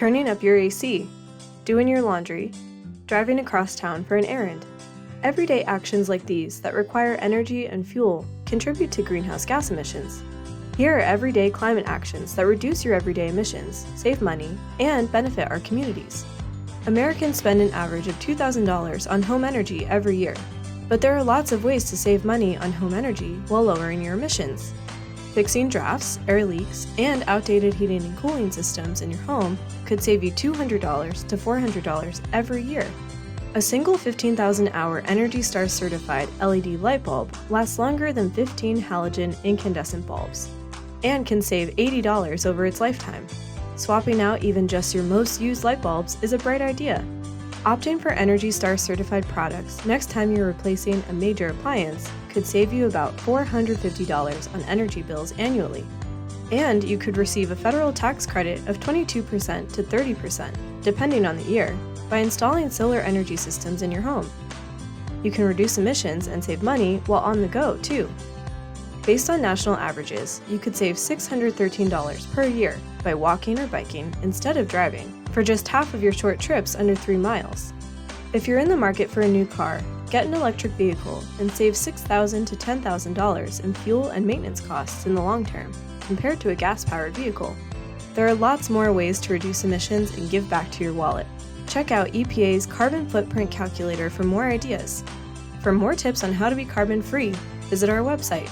turning up your AC, doing your laundry, driving across town for an errand. Everyday actions like these that require energy and fuel contribute to greenhouse gas emissions. Here are everyday climate actions that reduce your everyday emissions, save money, and benefit our communities. Americans spend an average of $2,000 on home energy every year, but there are lots of ways to save money on home energy while lowering your emissions. Fixing drafts, air leaks, and outdated heating and cooling systems in your home could save you $200 to $400 every year. A single 15,000-hour ENERGY STAR certified LED light bulb lasts longer than 15 halogen incandescent bulbs and can save $80 over its lifetime. Swapping out even just your most used light bulbs is a bright idea. Opting for ENERGY STAR certified products next time you're replacing a major appliance could save you about $450 on energy bills annually. And you could receive a federal tax credit of 22% to 30%, depending on the year, by installing solar energy systems in your home. You can reduce emissions and save money while on the go, too. Based on national averages, you could save $613 per year by walking or biking instead of driving for just half of your short trips under 3 miles. If you're in the market for a new car, get an electric vehicle and save $6,000 to $10,000 in fuel and maintenance costs in the long term, compared to a gas-powered vehicle. There are lots more ways to reduce emissions and give back to your wallet. Check out EPA's Carbon Footprint Calculator for more ideas. For more tips on how to be carbon-free, visit our website,